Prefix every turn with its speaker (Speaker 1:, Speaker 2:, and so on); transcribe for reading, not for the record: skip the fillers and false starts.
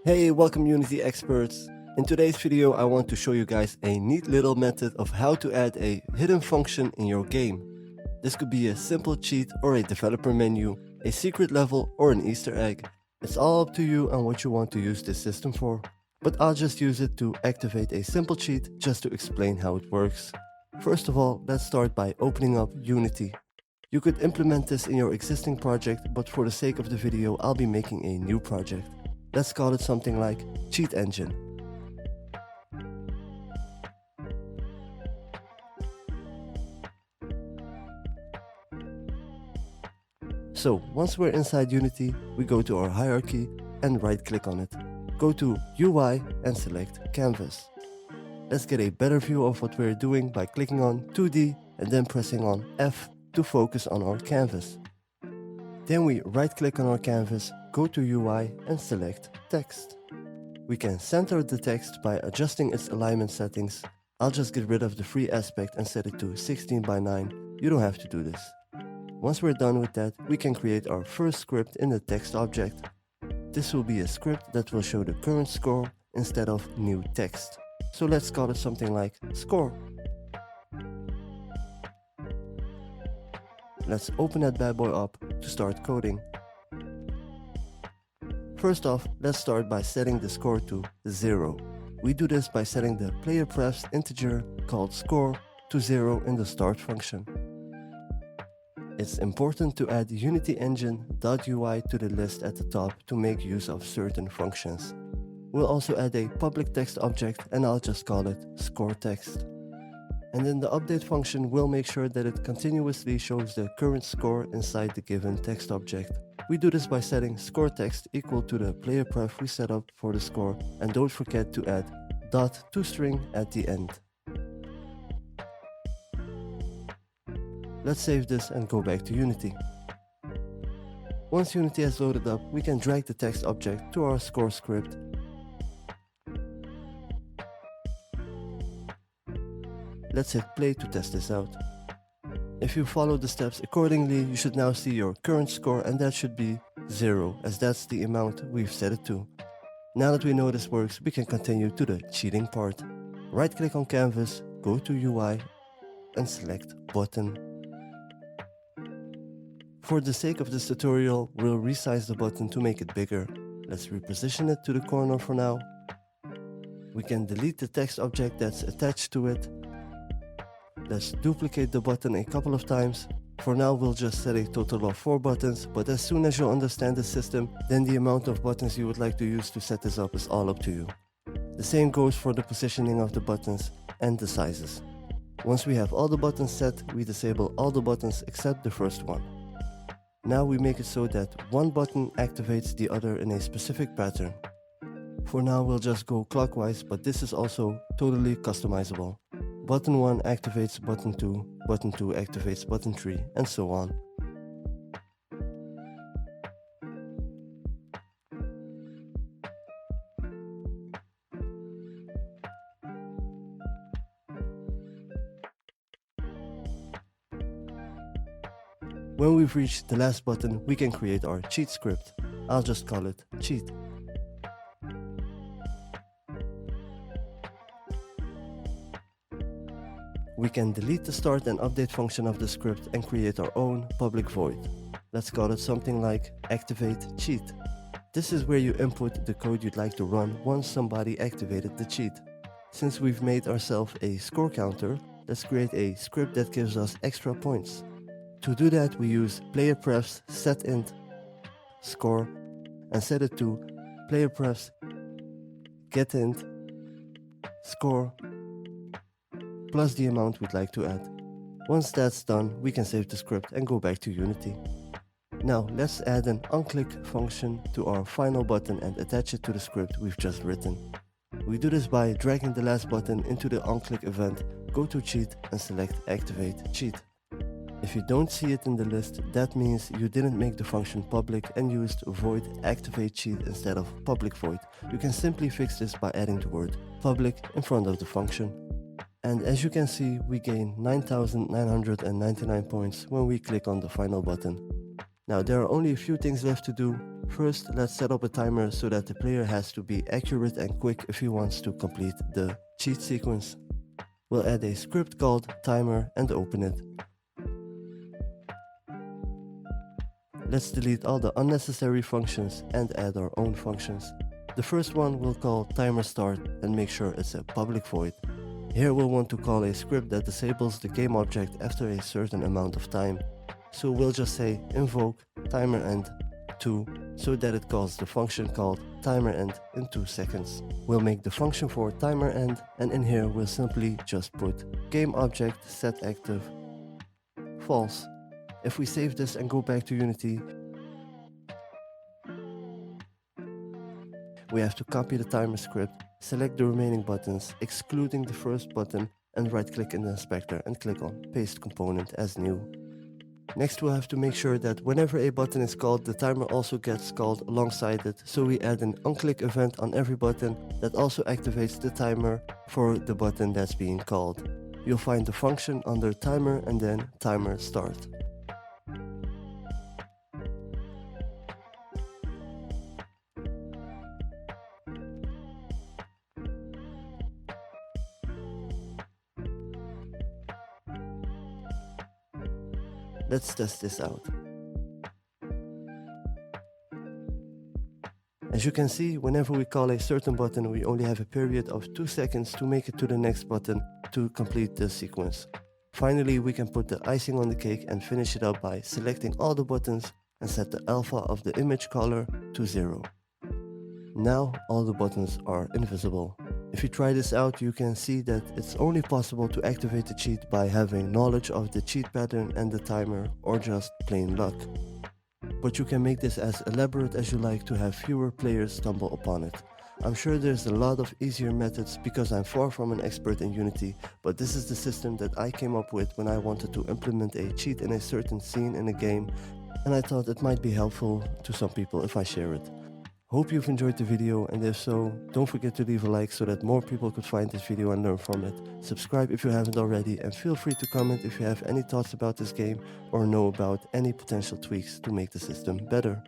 Speaker 1: Hey, welcome Unity experts. In today's video, I want to show you guys a neat little method of how to add a hidden function in your game. This could be a simple cheat or a developer menu, a secret level or an Easter egg. It's all up to you and what you want to use this system for. But I'll just use it to activate a simple cheat just to explain how it works. First of all, let's start by opening up Unity. You could implement this in your existing project, but for the sake of the video, I'll be making a new project. Let's call it something like Cheat Engine. So once we're inside Unity, we go to our hierarchy and right-click on it. Go to UI and select Canvas. Let's get a better view of what we're doing by clicking on 2D and then pressing on F to focus on our canvas. Then we right-click on our canvas, go to UI and select Text. We can center the text by adjusting its alignment settings. I'll just get rid of the free aspect and set it to 16 by 9. You don't have to do this. Once we're done with that, we can create our first script in the text object. This will be a script that will show the current score instead of new text. So let's call it something like score. Let's open that bad boy up to start coding. First off, let's start by setting the score to 0. We do this by setting the player prefs integer called score to 0 in the start function. It's important to add Unity engine.ui to the list at the top to make use of certain functions. We'll also add a public text object and I'll just call it score text. And then the update function will make sure that it continuously shows the current score inside the given text object. We do this by setting score text equal to the player pref we set up for the score, and don't forget to add .toString at the end. Let's save this and go back to Unity. Once Unity has loaded up, we can drag the text object to our score script. Let's hit play to test this out. If you follow the steps accordingly, you should now see your current score, and that should be 0, as that's the amount we've set it to. Now that we know this works, we can continue to the cheating part. Right-click on Canvas, go to UI, and select Button. For the sake of this tutorial, we'll resize the button to make it bigger. Let's reposition it to the corner for now. We can delete the text object that's attached to it. Let's duplicate the button a couple of times. For now, we'll just set a total of 4 buttons, but as soon as you understand the system, then the amount of buttons you would like to use to set this up is all up to you. The same goes for the positioning of the buttons and the sizes. Once we have all the buttons set, we disable all the buttons except the first one. Now we make it so that one button activates the other in a specific pattern. For now, we'll just go clockwise, but this is also totally customizable. Button 1 activates button 2 activates button 3, and so on. When we've reached the last button, we can create our cheat script. I'll just call it cheat. We can delete the start and update function of the script and create our own public void. Let's call it something like activate cheat. This is where you input the code you'd like to run once somebody activated the cheat. Since we've made ourselves a score counter, let's create a script that gives us extra points. To do that, we use player prefs setInt score and set it to player prefs getInt score plus the amount we'd like to add. Once that's done, we can save the script and go back to Unity. Now let's add an onClick function to our final button and attach it to the script we've just written. We do this by dragging the last button into the onClick event, go to cheat and select activate cheat. If you don't see it in the list, that means you didn't make the function public and used void activate cheat instead of public void. You can simply fix this by adding the word public in front of the function. And as you can see, we gain 9,999 points when we click on the final button. Now there are only a few things left to do. First, let's set up a timer so that the player has to be accurate and quick if he wants to complete the cheat sequence. We'll add a script called timer and open it. Let's delete all the unnecessary functions and add our own functions. The first one we'll call timer start and make sure it's a public void. Here we'll want to call a script that disables the game object after a certain amount of time. So we'll just say invoke timer end 2 so that it calls the function called timer end in 2 seconds. We'll make the function for timer end, and in here we'll simply just put game object set active false. If we save this and go back to Unity, we have to copy the timer script, select the remaining buttons, excluding the first button, and right-click in the inspector and click on Paste Component as new. Next we'll have to make sure that whenever a button is called, the timer also gets called alongside it, so we add an onclick event on every button that also activates the timer for the button that's being called. You'll find the function under timer and then timer start. Let's test this out. As you can see, whenever we call a certain button, we only have a period of 2 seconds to make it to the next button to complete the sequence. Finally, we can put the icing on the cake and finish it up by selecting all the buttons and set the alpha of the image color to 0. Now all the buttons are invisible. If you try this out, you can see that it's only possible to activate the cheat by having knowledge of the cheat pattern and the timer, or just plain luck. But you can make this as elaborate as you like to have fewer players stumble upon it. I'm sure there's a lot of easier methods because I'm far from an expert in Unity, but this is the system that I came up with when I wanted to implement a cheat in a certain scene in a game, and I thought it might be helpful to some people if I share it. Hope you've enjoyed the video, and if so, don't forget to leave a like so that more people could find this video and learn from it. Subscribe if you haven't already, and feel free to comment if you have any thoughts about this game or know about any potential tweaks to make the system better.